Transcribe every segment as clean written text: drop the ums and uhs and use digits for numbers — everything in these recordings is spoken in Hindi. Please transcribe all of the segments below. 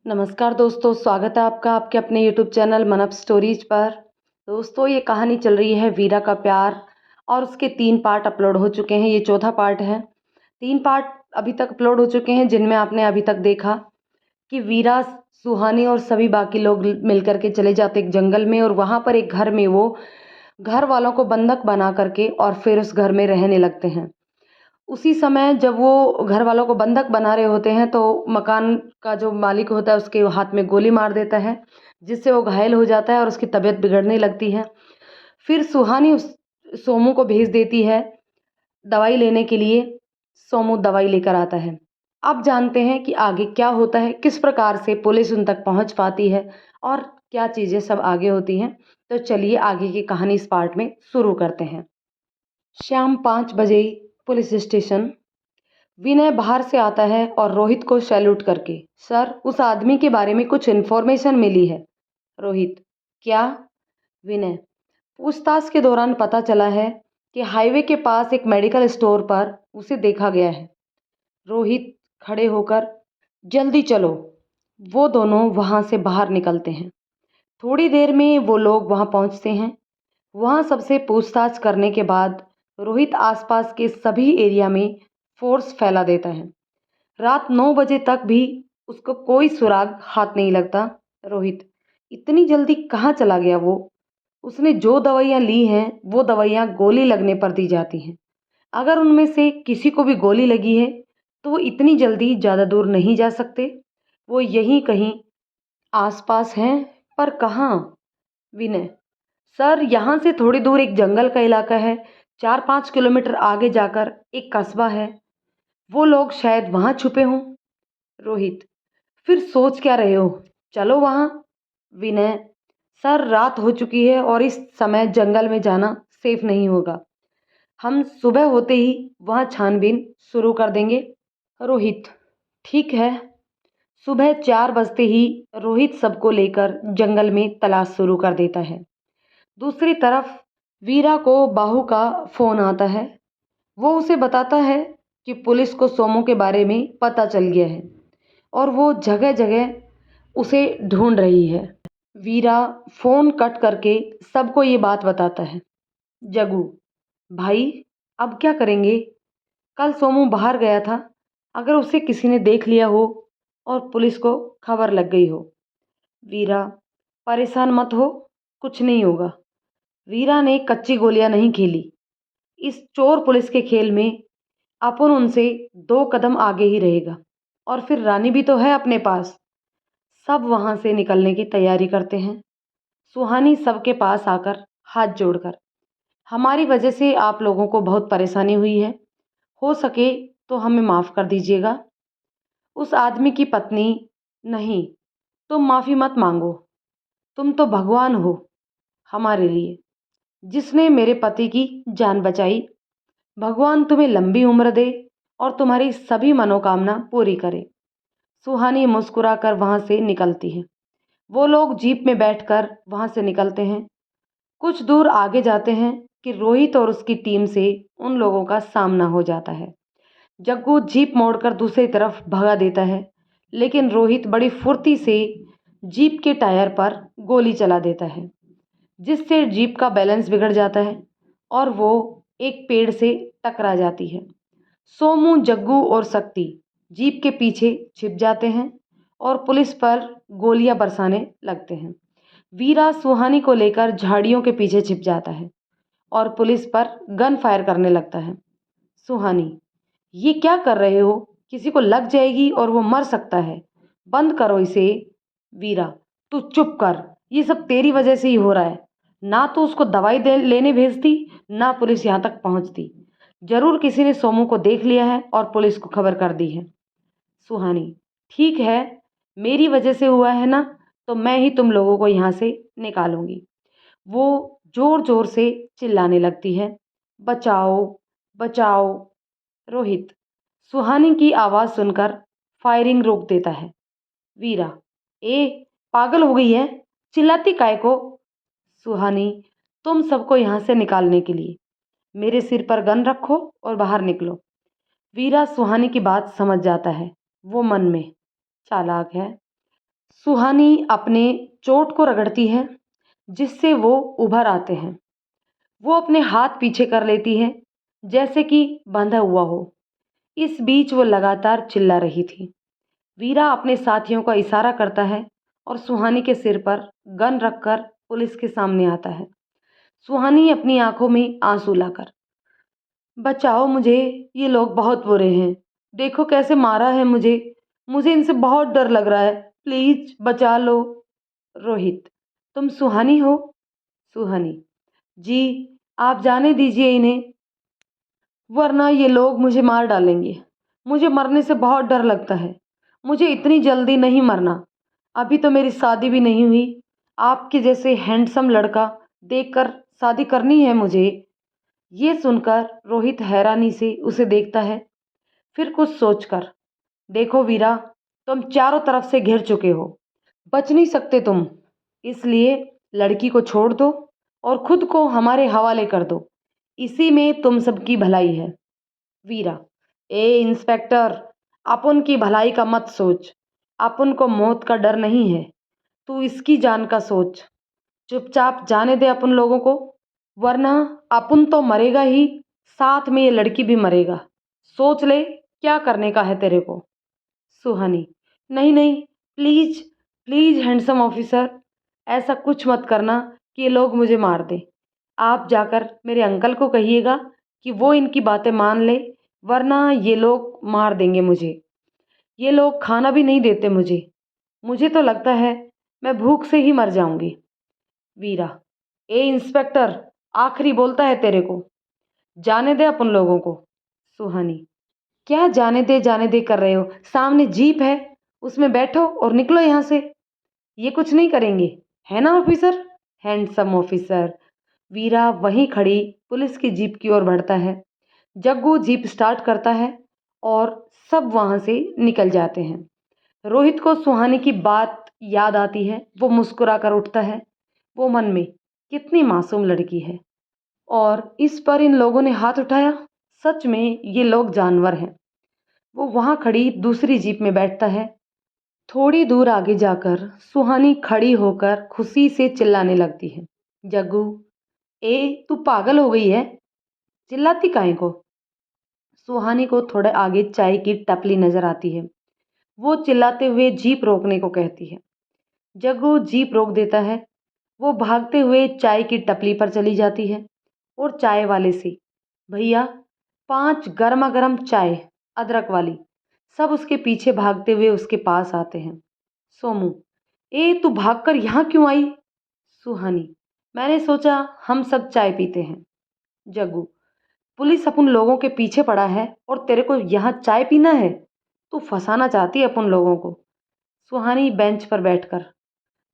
नमस्कार दोस्तों, स्वागत है आपका आपके अपने यूट्यूब चैनल मनप स्टोरीज पर। दोस्तों, ये कहानी चल रही है वीरा का प्यार और उसके 3 पार्ट अपलोड हो चुके हैं। ये चौथा पार्ट है। 3 पार्ट अभी तक अपलोड हो चुके हैं, जिनमें आपने अभी तक देखा कि वीरा, सुहानी और सभी बाकी लोग मिलकर के चले जाते एक जंगल में, और वहाँ पर एक घर में वो घर वालों को बंधक बना करके और फिर उस घर में रहने लगते हैं। उसी समय जब वो घर वालों को बंधक बना रहे होते हैं, तो मकान का जो मालिक होता है उसके हाथ में गोली मार देता है, जिससे वो घायल हो जाता है और उसकी तबीयत बिगड़ने लगती है। फिर सुहानी उस सोमू को भेज देती है दवाई लेने के लिए। सोमू दवाई लेकर आता है। अब जानते हैं कि आगे क्या होता है, किस प्रकार से पुलिस उन तक पहुंच पाती है और क्या चीज़ें सब आगे होती हैं। तो चलिए आगे की कहानी इस पार्ट में शुरू करते हैं। शाम 5 बजे पुलिस स्टेशन। विनय बाहर से आता है और रोहित को सैल्यूट करके, सर, उस आदमी के बारे में कुछ इन्फॉर्मेशन मिली है। रोहित, क्या? विनय, पूछताछ के दौरान पता चला है कि हाईवे के पास एक मेडिकल स्टोर पर उसे देखा गया है। रोहित खड़े होकर, जल्दी चलो। वो दोनों वहां से बाहर निकलते हैं। थोड़ी देर में वो लोग वहां पहुंचते हैं। वहां सबसे पूछताछ करने के बाद रोहित आसपास के सभी एरिया में फोर्स फैला देता है। रात 9 बजे तक भी उसको कोई सुराग हाथ नहीं लगता। रोहित, इतनी जल्दी कहाँ चला गया वो? उसने जो दवाइयाँ ली हैं वो दवाइयाँ गोली लगने पर दी जाती हैं। अगर उनमें से किसी को भी गोली लगी है तो वो इतनी जल्दी ज़्यादा दूर नहीं जा सकते। वो यहीं कहीं आसपास हैं, पर कहाँ? विनय, सर, यहाँ से थोड़ी दूर एक जंगल का इलाका है। 4-5 किलोमीटर आगे जाकर एक कस्बा है। वो लोग शायद वहाँ छुपे हों। रोहित, फिर सोच क्या रहे हो? चलो वहाँ। विनय, सर, रात हो चुकी है और इस समय जंगल में जाना सेफ नहीं होगा। हम सुबह होते ही वहाँ छानबीन शुरू कर देंगे। रोहित, ठीक है। सुबह 4 बजते ही रोहित सबको लेकर जंगल में तलाश शुरू कर देता है। दूसरी तरफ वीरा को बाहू का फोन आता है। वो उसे बताता है कि पुलिस को सोमू के बारे में पता चल गया है और वो जगह जगह उसे ढूंढ रही है। वीरा फोन कट करके सबको ये बात बताता है। जगू, भाई, अब क्या करेंगे? कल सोमू बाहर गया था। अगर उसे किसी ने देख लिया हो और पुलिस को खबर लग गई हो। वीरा, परेशान मत हो, कुछ नहीं होगा। वीरा ने कच्ची गोलियां नहीं खेली। इस चोर पुलिस के खेल में अपन उनसे 2 कदम आगे ही रहेगा। और फिर रानी भी तो है अपने पास। सब वहां से निकलने की तैयारी करते हैं। सुहानी सबके पास आकर हाथ जोड़कर, हमारी वजह से आप लोगों को बहुत परेशानी हुई है। हो सके तो हमें माफ़ कर दीजिएगा। उस आदमी की पत्नी, नहीं, तुम माफ़ी मत मांगो। तुम तो भगवान हो हमारे लिए, जिसने मेरे पति की जान बचाई। भगवान तुम्हें लंबी उम्र दे और तुम्हारी सभी मनोकामना पूरी करे। सुहानी मुस्कुराकर वहां से निकलती है। वो लोग जीप में बैठकर वहां से निकलते हैं। कुछ दूर आगे जाते हैं कि रोहित और उसकी टीम से उन लोगों का सामना हो जाता है। जग्गू जीप मोड़कर दूसरी तरफ भगा देता है, लेकिन रोहित बड़ी फुर्ती से जीप के टायर पर गोली चला देता है, जिससे जीप का बैलेंस बिगड़ जाता है और वो एक पेड़ से टकरा जाती है। सोमू, जग्गू और शक्ति जीप के पीछे छिप जाते हैं और पुलिस पर गोलियां बरसाने लगते हैं। वीरा सुहानी को लेकर झाड़ियों के पीछे छिप जाता है और पुलिस पर गन फायर करने लगता है। सुहानी, ये क्या कर रहे हो? किसी को लग जाएगी और वो मर सकता है। बंद करो इसे। वीरा, तू चुप कर। ये सब तेरी वजह से ही हो रहा है। ना तो उसको दवाई दे लेने भेजती, ना पुलिस यहाँ तक पहुँचती। जरूर किसी ने सोमू को देख लिया है और पुलिस को खबर कर दी है। सुहानी, ठीक है, मेरी वजह से हुआ है ना, तो मैं ही तुम लोगों को यहाँ से निकालूंगी। वो जोर जोर से चिल्लाने लगती है, बचाओ, बचाओ। रोहित सुहानी की आवाज़ सुनकर फायरिंग रोक देता है। वीरा, ए, पागल हो गई है? चिल्लाती काय को? सुहानी, तुम सबको यहाँ से निकालने के लिए मेरे सिर पर गन रखो और बाहर निकलो। वीरा सुहानी की बात समझ जाता है। वो मन में चालाक है, सुहानी अपने चोट को रगड़ती है, जिससे वो उभर आते हैं। वो अपने हाथ पीछे कर लेती है, जैसे कि बंधा हुआ हो। इस बीच वो लगातार चिल्ला रही थी। वीरा अपने साथियों का इशारा करता है और सुहानी के सिर पर गन रखकर पुलिस के सामने आता है। सुहानी अपनी आंखों में आंसू लाकर, बचाओ मुझे, ये लोग बहुत बुरे हैं। देखो कैसे मारा है मुझे। मुझे इनसे बहुत डर लग रहा है। प्लीज बचा लो। रोहित, तुम सुहानी हो? सुहानी, जी, आप जाने दीजिए इन्हें, वरना ये लोग मुझे मार डालेंगे। मुझे मरने से बहुत डर लगता है। मुझे इतनी जल्दी नहीं मरना। अभी तो मेरी शादी भी नहीं हुई। आपके जैसे हैंडसम लड़का देखकर शादी करनी है मुझे। ये सुनकर रोहित हैरानी से उसे देखता है, फिर कुछ सोचकर, देखो वीरा, तुम चारों तरफ से घिर चुके हो। बच नहीं सकते तुम। इसलिए लड़की को छोड़ दो और खुद को हमारे हवाले कर दो। इसी में तुम सबकी भलाई है। वीरा, ए इंस्पेक्टर, अपन की भलाई का मत सोच। अपन को मौत का डर नहीं है, तू इसकी जान का सोच। चुपचाप जाने दे अपन लोगों को, वरना अपन तो मरेगा ही, साथ में ये लड़की भी मरेगा। सोच ले क्या करने का है तेरे को। सुहानी, नहीं नहीं, प्लीज, प्लीज हैंडसम ऑफिसर, ऐसा कुछ मत करना कि ये लोग मुझे मार दें। आप जाकर मेरे अंकल को कहिएगा कि वो इनकी बातें मान ले, वरना ये लोग मार देंगे मुझे। ये लोग खाना भी नहीं देते मुझे। मुझे तो लगता है मैं भूख से ही मर जाऊंगी। वीरा, ए इंस्पेक्टर, आखिरी बोलता है तेरे को, जाने दे अपन लोगों को। सुहानी, क्या जाने दे कर रहे हो? सामने जीप है, उसमें बैठो और निकलो यहाँ से। ये कुछ नहीं करेंगे, है ना ऑफिसर? Handsome officer. वीरा वहीं खड़ी पुलिस की जीप की ओर बढ़ता है। जग्गू जीप स्टार्ट करता है और सब वहां से निकल जाते हैं। रोहित को सुहानी की बात याद आती है। वो मुस्कुरा कर उठता है। वो मन में, कितनी मासूम लड़की है, और इस पर इन लोगों ने हाथ उठाया। सच में ये लोग जानवर हैं। वो वहां खड़ी दूसरी जीप में बैठता है। थोड़ी दूर आगे जाकर सुहानी खड़ी होकर खुशी से चिल्लाने लगती है, जग्गू, ए तू पागल हो गई है? चिल्लाती काहे को? सुहानी को थोड़े आगे चाय की टपली नजर आती है। वो चिल्लाते हुए जीप रोकने को कहती है। जग्गू जीप रोक देता है। वो भागते हुए चाय की टपली पर चली जाती है और चाय वाले से, भैया, 5 गर्मा गर्म चाय, अदरक वाली। सब उसके पीछे भागते हुए उसके पास आते हैं। सोमू, ए तू भागकर यहाँ क्यों आई? सुहानी, मैंने सोचा हम सब चाय पीते हैं। जग्गू, पुलिस अपन लोगों के पीछे पड़ा है और तेरे को यहाँ चाय पीना है? तू फंसाना चाहती है अपन लोगों को। सुहानी बेंच पर बैठकर,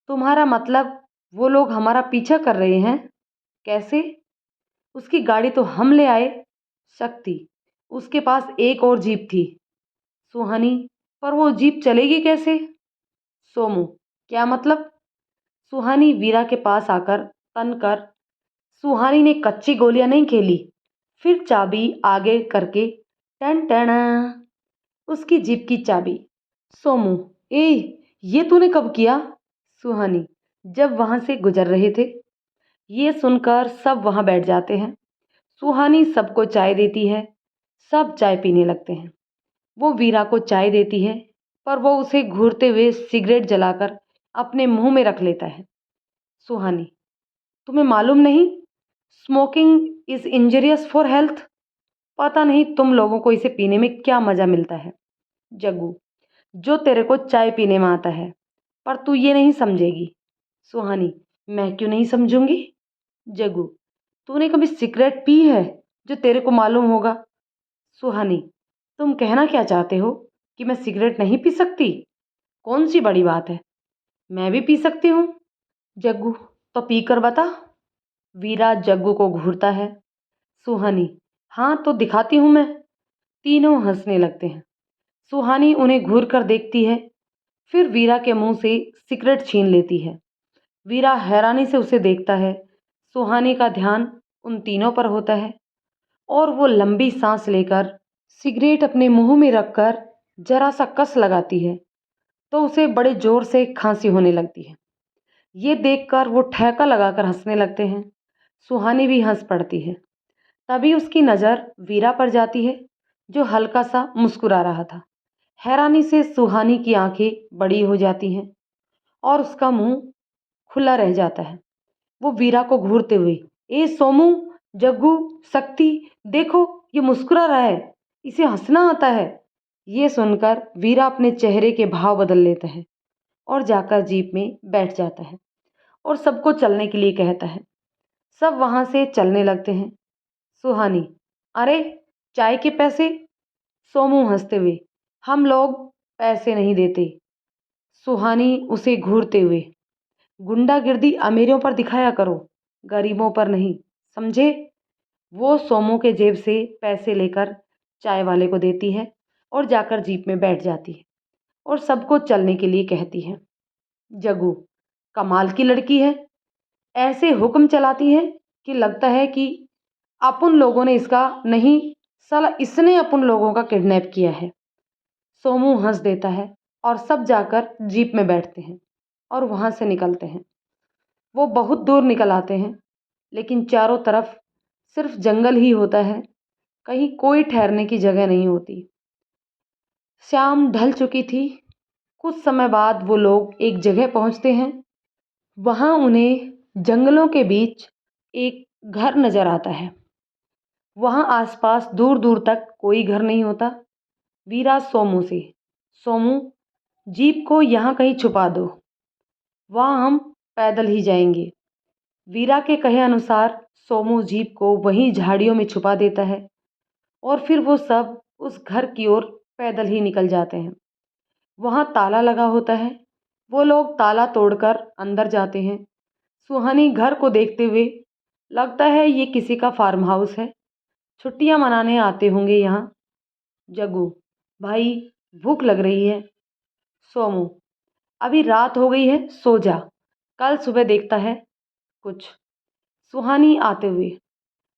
तुम्हारा मतलब वो लोग हमारा पीछा कर रहे हैं? कैसे? उसकी गाड़ी तो हम ले आए। शक्ति, उसके पास एक और जीप थी। सुहानी, पर वो जीप चलेगी कैसे? सोमू, क्या मतलब? सुहानी वीरा के पास आकर तन कर, सुहानी ने कच्ची गोलियां नहीं खेली। फिर चाबी आगे करके, टन टना, उसकी जीप की चाबी। सोमू, ए, ये तूने कब किया? सुहानी, जब वहां से गुजर रहे थे। ये सुनकर सब वहां बैठ जाते हैं। सुहानी सबको चाय देती है। सब चाय पीने लगते हैं। वो वीरा को चाय देती है, पर वो उसे घूरते हुए सिगरेट जलाकर अपने मुंह में रख लेता है। सुहानी, तुम्हें मालूम नहीं, smoking is injurious for health. पता नहीं तुम लोगों को इसे पीने में क्या मजा मिलता है। जग्गू, जो तेरे को चाय पीने में आता है, पर तू ये नहीं समझेगी। सुहानी, मैं क्यों नहीं समझूंगी? जग्गू, तूने कभी सिगरेट पी है जो तेरे को मालूम होगा? सुहानी, तुम कहना क्या चाहते हो कि मैं सिगरेट नहीं पी सकती? कौन सी बड़ी बात है, मैं भी पी सकती हूँ। जग्गू, तो पी कर बता। वीरा जग्गू को घूरता है। सुहानी, हाँ तो दिखाती हूँ मैं। तीनों हंसने लगते हैं। सुहानी उन्हें घूर कर देखती है, फिर वीरा के मुंह से सिगरेट छीन लेती है। वीरा हैरानी से उसे देखता है। सुहानी का ध्यान उन तीनों पर होता है और वो लंबी सांस लेकर सिगरेट अपने मुंह में रखकर जरा सा कस लगाती है। तो उसे बड़े ज़ोर से खांसी होने लगती है। ये देखकर वो ठहाका लगाकर हंसने लगते हैं। सुहानी भी हंस पड़ती है। तभी उसकी नज़र वीरा पर जाती है, जो हल्का सा मुस्कुरा रहा था। हैरानी से सुहानी की आंखें बड़ी हो जाती हैं और उसका मुंह खुला रह जाता है। वो वीरा को घूरते हुए, ए सोमू, जग्गू, शक्ति, देखो ये मुस्कुरा रहा है, इसे हंसना आता है। ये सुनकर वीरा अपने चेहरे के भाव बदल लेता है और जाकर जीप में बैठ जाता है और सबको चलने के लिए कहता है। सब वहां से चलने लगते हैं। सुहानी, अरे चाय के पैसे? सोमू हंसते हुए, हम लोग पैसे नहीं देते। सुहानी उसे घूरते हुए, गुंडागिर्दी अमीरों पर दिखाया करो, गरीबों पर नहीं, समझे? वो सोमू के जेब से पैसे लेकर चाय वाले को देती है और जाकर जीप में बैठ जाती है और सबको चलने के लिए कहती है। जग्गू, कमाल की लड़की है, ऐसे हुक्म चलाती है कि लगता है कि अपन लोगों ने इसका नहीं, साला इसने अपन लोगों का किडनैप किया है। सोमू हंस देता है और सब जाकर जीप में बैठते हैं और वहां से निकलते हैं। वो बहुत दूर निकल आते हैं, लेकिन चारों तरफ सिर्फ जंगल ही होता है, कहीं कोई ठहरने की जगह नहीं होती। शाम ढल चुकी थी। कुछ समय बाद वो लोग एक जगह पहुंचते हैं। वहां उन्हें जंगलों के बीच एक घर नजर आता है। वहां आसपास दूर दूर तक कोई घर नहीं होता। वीरा सोमू से, सोमू, जीप को यहाँ कहीं छुपा दो, वहाँ हम पैदल ही जाएंगे। वीरा के कहे अनुसार सोमू जीप को वहीं झाड़ियों में छुपा देता है और फिर वो सब उस घर की ओर पैदल ही निकल जाते हैं। वहाँ ताला लगा होता है। वो लोग ताला तोड़कर अंदर जाते हैं। सुहानी घर को देखते हुए, लगता है ये किसी का फार्म हाउस है, छुट्टियां मनाने आते होंगे यहाँ। जग्गू, भाई भूख लग रही है। सोमू, अभी रात हो गई है, सो जा, कल सुबह देखता है कुछ। सुहानी आते हुए,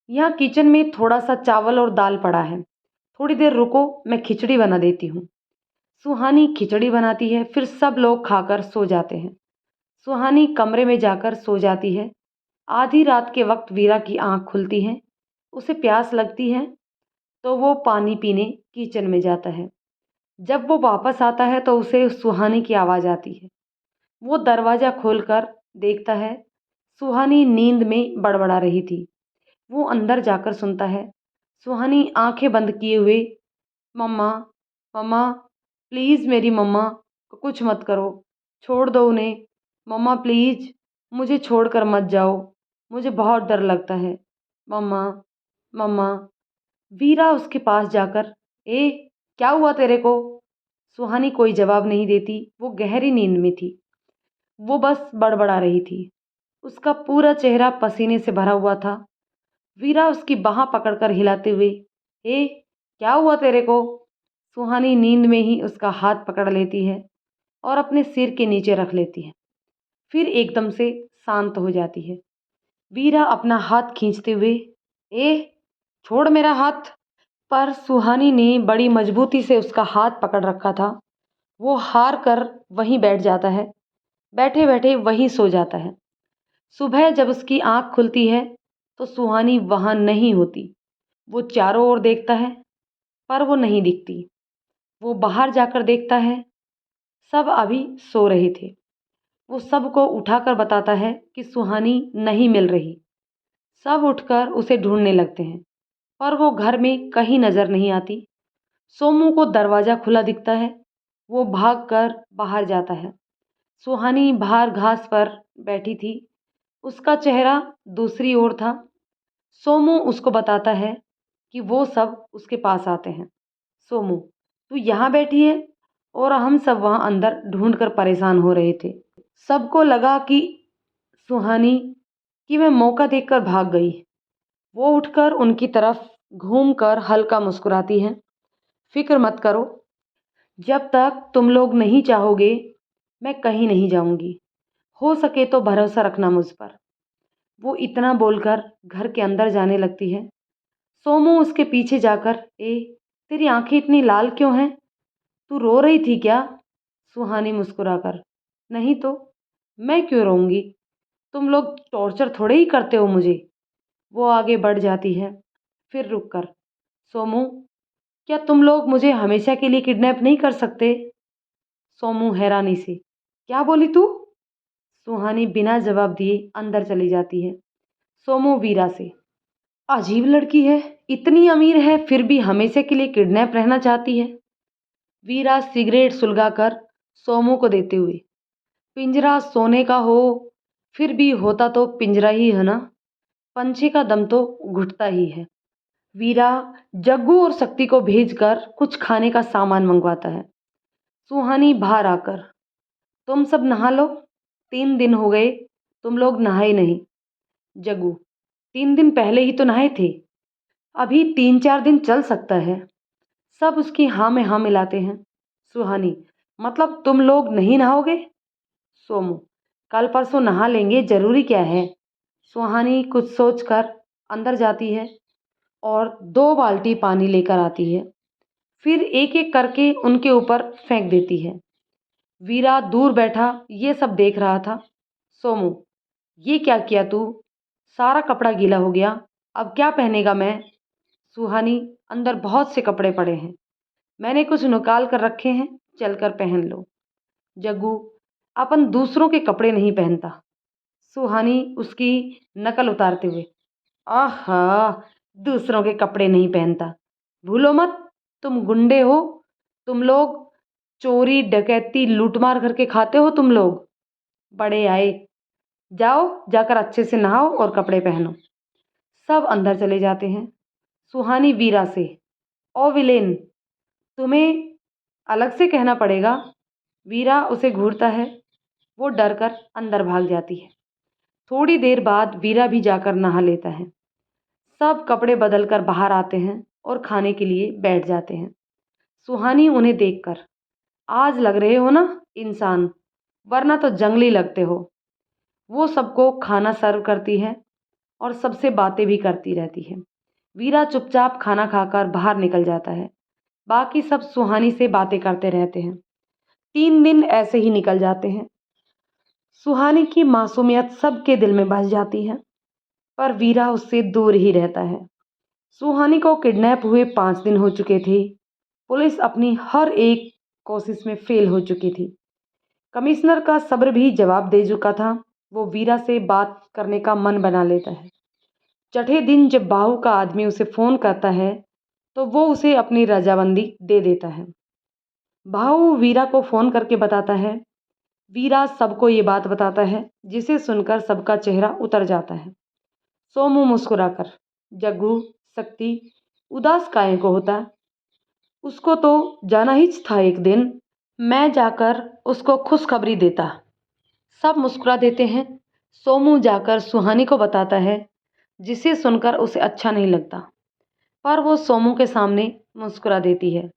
यहाँ किचन में थोड़ा सा चावल और दाल पड़ा है, थोड़ी देर रुको, मैं खिचड़ी बना देती हूँ। सुहानी खिचड़ी बनाती है, फिर सब लोग खाकर सो जाते हैं। सुहानी कमरे में जाकर सो जाती है। आधी रात के वक्त वीरा की आंख खुलती है। उसे प्यास लगती है तो वो पानी पीने किचन में जाता है। जब वो वापस आता है तो उसे सुहानी की आवाज़ आती है। वो दरवाज़ा खोलकर देखता है, सुहानी नींद में बड़बड़ा रही थी। वो अंदर जाकर सुनता है, सुहानी आंखें बंद किए हुए, मम्मा, मम्मा, प्लीज़ मेरी मम्मा को कुछ मत करो, छोड़ दो उन्हें, मम्मा प्लीज़, मुझे छोड़कर मत जाओ, मुझे बहुत डर लगता है, मम्मा, मम्मा। वीरा उसके पास जाकर, ए, क्या हुआ तेरे को? सुहानी कोई जवाब नहीं देती, वो गहरी नींद में थी। वो बस बड़बड़ा रही थी। उसका पूरा चेहरा पसीने से भरा हुआ था। वीरा उसकी बाह पकड़कर हिलाते हुए, ए, क्या हुआ तेरे को? सुहानी नींद में ही उसका हाथ पकड़ लेती है और अपने सिर के नीचे रख लेती है। फिर एकदम से शांत हो जाती है। वीरा अपना हाथ खींचते हुए, ए, छोड़ मेरा हाथ। पर सुहानी ने बड़ी मजबूती से उसका हाथ पकड़ रखा था। वो हार कर वहीं बैठ जाता है, बैठे बैठे वहीं सो जाता है। सुबह जब उसकी आंख खुलती है तो सुहानी वहां नहीं होती। वो चारों ओर देखता है पर वो नहीं दिखती। वो बाहर जाकर देखता है, सब अभी सो रहे थे। वो सबको उठाकर बताता है कि सुहानी नहीं मिल रही। सब उठकर उसे ढूंढने लगते हैं पर वो घर में कहीं नजर नहीं आती। सोमू को दरवाजा खुला दिखता है। वो भागकर बाहर जाता है। सुहानी बाहर घास पर बैठी थी। उसका चेहरा दूसरी ओर था। सोमू उसको बताता है कि वो सब उसके पास आते हैं। सोमू, तू यहाँ बैठी है? और हम सब वहाँ अंदर ढूंढकर परेशान हो रहे थे। सबको लगा कि सुहानी कि मैं मौका देखकर भाग गई। वो उठकर उनकी तरफ घूमकर हल्का मुस्कुराती है। फिक्र मत करो, जब तक तुम लोग नहीं चाहोगे मैं कहीं नहीं जाऊंगी। हो सके तो भरोसा रखना मुझ पर। वो इतना बोलकर घर के अंदर जाने लगती है। सोमू उसके पीछे जाकर, ए, तेरी आंखें इतनी लाल क्यों हैं? तू रो रही थी क्या? सुहानी मुस्कुराकर, नहीं तो मैं क्यों रहूँगी? तुम लोग टॉर्चर थोड़े ही करते हो मुझे। वो आगे बढ़ जाती है, फिर रुक कर, सोमू, क्या तुम लोग मुझे हमेशा के लिए किडनैप नहीं कर सकते? सोमू हैरानी से, क्या बोली तू? सुहानी बिना जवाब दिए अंदर चली जाती है। सोमू वीरा से, अजीब लड़की है, इतनी अमीर है फिर भी हमेशा के लिए किडनैप रहना चाहती है। वीरा सिगरेट सुलगाकर सोमू को देते हुए, पिंजरा सोने का हो फिर भी होता तो पिंजरा ही है ना, पंछी का दम तो घुटता ही है। वीरा जग्गू और शक्ति को भेजकर कुछ खाने का सामान मंगवाता है। सुहानी बाहर आकर, तुम सब नहा लो, 3 दिन हो गए तुम लोग नहाए नहीं। जग्गू, 3 दिन पहले ही तो नहाए थे, अभी 3-4 दिन चल सकता है। सब उसकी हाँ में हाँ मिलाते हैं। सुहानी, मतलब तुम लोग नहीं नहाओगे? सोमू, कल परसों नहा लेंगे, जरूरी क्या है? सुहानी कुछ सोचकर अंदर जाती है और 2 बाल्टी पानी लेकर आती है, फिर एक एक करके उनके ऊपर फेंक देती है। वीरा दूर बैठा ये सब देख रहा था। सोमू, ये क्या किया तू? सारा कपड़ा गीला हो गया, अब क्या पहनेगा मैं? सुहानी, अंदर बहुत से कपड़े पड़े हैं, मैंने कुछ निकाल कर रखे हैं, चलकर पहन लो। जग्गू, अपन दूसरों के कपड़े नहीं पहनता। सुहानी उसकी नकल उतारते हुए, आहा, दूसरों के कपड़े नहीं पहनता, भूलो मत तुम गुंडे हो, तुम लोग चोरी डकैती लूटमार करके खाते हो तुम लोग। बड़े आए, जाओ जाकर अच्छे से नहाओ और कपड़े पहनो। सब अंदर चले जाते हैं। सुहानी वीरा से, ओ विलेन, तुम्हें अलग से कहना पड़ेगा। वीरा उसे घूरता है, वो डर कर अंदर भाग जाती है। थोड़ी देर बाद वीरा भी जाकर नहा लेता है। सब कपड़े बदल कर बाहर आते हैं और खाने के लिए बैठ जाते हैं। सुहानी उन्हें देखकर, आज लग रहे हो ना इंसान, वरना तो जंगली लगते हो। वो सबको खाना सर्व करती है और सबसे बातें भी करती रहती है। वीरा चुपचाप खाना खाकर बाहर निकल जाता है। बाकी सब सुहानी से बातें करते रहते हैं। 3 दिन ऐसे ही निकल जाते हैं। सुहानी की मासूमियत सबके दिल में बस जाती है, पर वीरा उससे दूर ही रहता है। सुहानी को किडनैप हुए 5 दिन हो चुके थे। पुलिस अपनी हर एक कोशिश में फेल हो चुकी थी। कमिश्नर का सब्र भी जवाब दे चुका था। वो वीरा से बात करने का मन बना लेता है। छठे दिन जब बाहू का आदमी उसे फ़ोन करता है तो वो उसे अपनी रजामंदी दे देता है। बाहू वीरा को फ़ोन करके बताता है। वीरा सबको ये बात बताता है, जिसे सुनकर सबका चेहरा उतर जाता है। सोमू मुस्कुराकर, जग्गू, शक्ति, उदास काहे को होता? उसको तो जाना ही था एक दिन, मैं जाकर उसको खुशखबरी देता। सब मुस्कुरा देते हैं। सोमू जाकर सुहानी को बताता है, जिसे सुनकर उसे अच्छा नहीं लगता, पर वो सोमू के सामने मुस्कुरा देती है।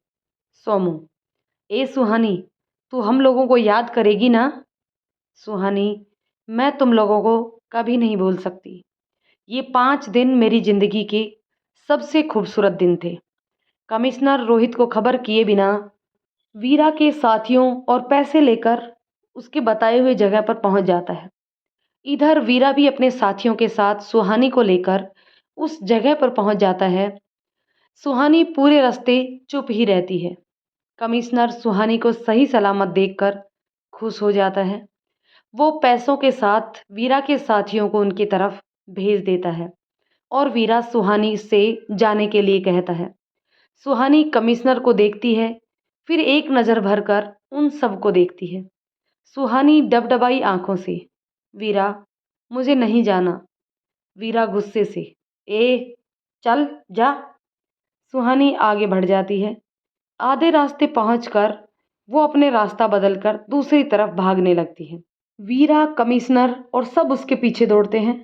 सोमू, ए सुहानी, तू हम लोगों को याद करेगी ना? सुहानी, मैं तुम लोगों को कभी नहीं भूल सकती। ये 5 दिन मेरी जिंदगी के सबसे खूबसूरत दिन थे। कमिश्नर रोहित को खबर किए बिना वीरा के साथियों और पैसे लेकर उसके बताए हुए जगह पर पहुंच जाता है। इधर वीरा भी अपने साथियों के साथ सुहानी को लेकर उस जगह पर पहुंच जाता है। सुहानी पूरे रास्ते चुप ही रहती है। कमिश्नर सुहानी को सही सलामत देखकर खुश हो जाता है। वो पैसों के साथ वीरा के साथियों को उनकी तरफ भेज देता है और वीरा सुहानी से जाने के लिए कहता है। सुहानी कमिश्नर को देखती है, फिर एक नज़र भरकर उन सबको देखती है। सुहानी डबडबाई आंखों से, वीरा, मुझे नहीं जाना। वीरा गुस्से से, ए, चल जा। सुहानी आगे बढ़ जाती है। आधे रास्ते पहुंचकर वो अपने रास्ता बदलकर दूसरी तरफ भागने लगती है। वीरा, कमिश्नर और सब उसके पीछे दौड़ते हैं।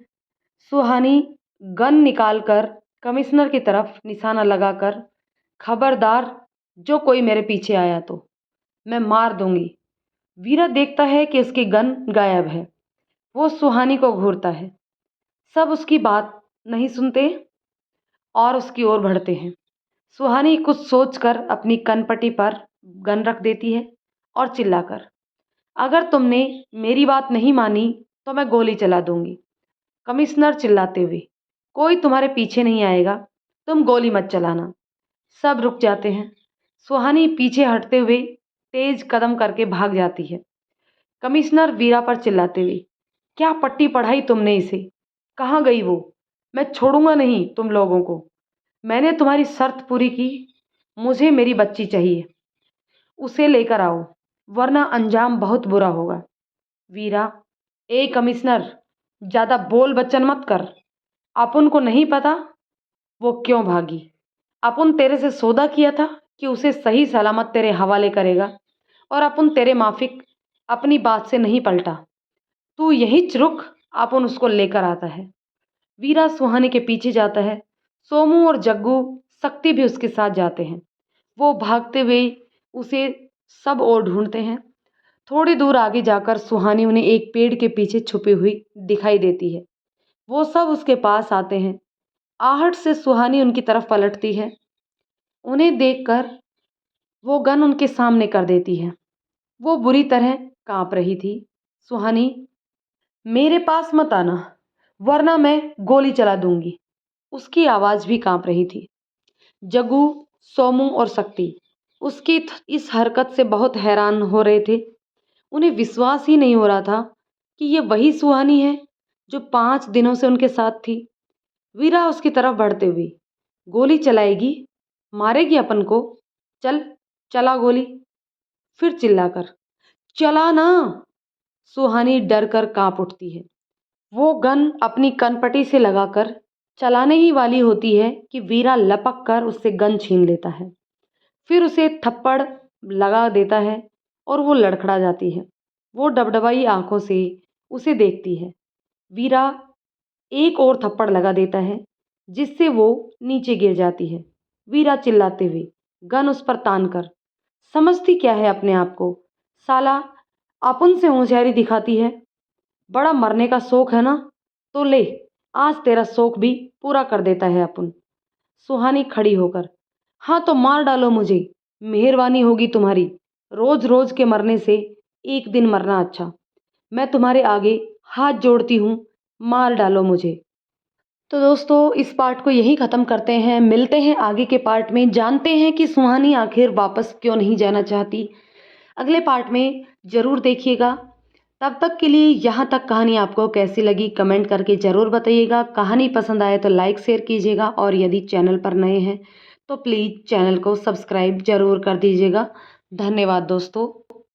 सुहानी गन निकालकर कमिश्नर की तरफ निशाना लगाकर, खबरदार, जो कोई मेरे पीछे आया तो मैं मार दूंगी। वीरा देखता है कि उसकी गन गायब है। वो सुहानी को घूरता है। सब उसकी बात नहीं सुनते और उसकी ओर बढ़ते हैं। सुहानी कुछ सोचकर अपनी कनपट्टी पर गन रख देती है और चिल्लाकर, अगर तुमने मेरी बात नहीं मानी तो मैं गोली चला दूंगी। कमिश्नर चिल्लाते हुए, कोई तुम्हारे पीछे नहीं आएगा, तुम गोली मत चलाना। सब रुक जाते हैं। सुहानी पीछे हटते हुए तेज कदम करके भाग जाती है। कमिश्नर वीरा पर चिल्लाते हुए, क्या पट्टी पढ़ाई तुमने इसे? कहाँ गई वो? मैं छोड़ूंगा नहीं तुम लोगों को। मैंने तुम्हारी शर्त पूरी की। मुझे मेरी बच्ची चाहिए, उसे लेकर आओ, वरना अंजाम बहुत बुरा होगा। वीरा, ए कमिश्नर, ज्यादा बोल बच्चन मत कर। अपन को नहीं पता वो क्यों भागी। अपन तेरे से सौदा किया था कि उसे सही सलामत तेरे हवाले करेगा, और अपन तेरे माफिक अपनी बात से नहीं पलटा। तू यहीं रुक, अपन उसको लेकर आता है। वीरा सुहाने के पीछे जाता है। सोमू और जग्गू, शक्ति भी उसके साथ जाते हैं। वो भागते हुए उसे सब ओर ढूंढते हैं। थोड़ी दूर आगे जाकर सुहानी उन्हें एक पेड़ के पीछे छुपी हुई दिखाई देती है। वो सब उसके पास आते हैं। आहट से सुहानी उनकी तरफ पलटती है। उन्हें देखकर वो गन उनके सामने कर देती है। वो बुरी तरह कांप रही थी। सुहानी, मेरे पास मत आना, वरना मैं गोली चला दूंगी। उसकी आवाज भी कांप रही थी। जग्गू, सोमू और शक्ति उसकी इस हरकत से बहुत हैरान हो रहे थे। उन्हें विश्वास ही नहीं हो रहा था कि ये वही सुहानी है जो 5 दिनों से उनके साथ थी। वीरा उसकी तरफ बढ़ते हुए, गोली चलाएगी, मारेगी अपन को, चल, चला गोली। फिर चिल्लाकर, चला ना। सुहानी डर कर कांप उठती है। वो गन अपनी कनपटी से लगाकर चलाने ही वाली होती है कि वीरा लपक कर उससे गन छीन लेता है। फिर उसे थप्पड़ लगा देता है और वो लड़खड़ा जाती है। वो डबडबाई आंखों से उसे देखती है। वीरा एक और थप्पड़ लगा देता है, जिससे वो नीचे गिर जाती है। वीरा चिल्लाते हुए गन उस पर तान कर, समझती क्या है अपने आप को? साला, अपन से होशियारी दिखाती है। बड़ा मरने का शौक है ना? तो ले, आज तेरा शौक भी पूरा कर देता है अपन। सुहानी खड़ी होकर, हाँ तो मार डालो मुझे, मेहरबानी होगी तुम्हारी। रोज रोज के मरने से एक दिन मरना अच्छा। मैं तुम्हारे आगे हाथ जोड़ती हूँ, मार डालो मुझे। तो दोस्तों, इस पार्ट को यहीं ख़त्म करते हैं। मिलते हैं आगे के पार्ट में, जानते हैं कि सुहानी आखिर वापस क्यों नहीं जाना चाहती। अगले पार्ट में ज़रूर देखिएगा। तब तक के लिए यहाँ तक कहानी आपको कैसी लगी कमेंट करके ज़रूर बताइएगा। कहानी पसंद आए तो लाइक शेयर कीजिएगा, और यदि चैनल पर नए हैं तो प्लीज़ चैनल को सब्सक्राइब ज़रूर कर दीजिएगा। धन्यवाद दोस्तों।